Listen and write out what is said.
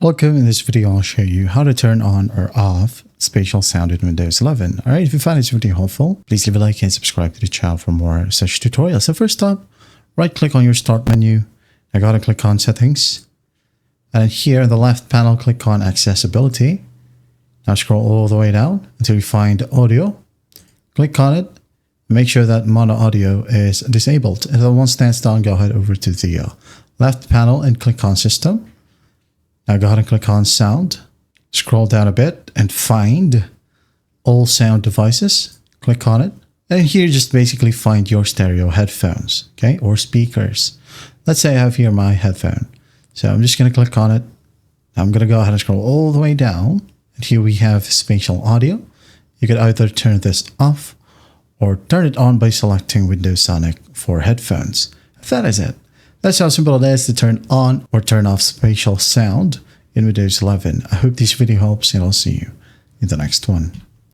Welcome. In this video, I'll show you how to turn on or off spatial sound in Windows 11. All right, if you find this video helpful, please leave a like and subscribe to the channel for more such tutorials. So first up, right click on your start menu. I gotta click on settings. And here in the left panel, click on accessibility. Now scroll all the way down until you find audio. Click on it. Make sure that mono audio is disabled. If that one stands down, go ahead over to the left panel and click on system. Now go ahead and click on sound. Scroll down a bit and find all sound devices. Click on it. And here just basically find your stereo headphones, okay, or speakers. Let's say I have here my headphone. So I'm just going to click on it. I'm going to go ahead and scroll all the way down. And here we have spatial audio. You could either turn this off or turn it on by selecting Windows Sonic for headphones. That is it. That's how simple it is to turn on or turn off spatial sound in Windows 11. I hope this video helps, and I'll see you in the next one.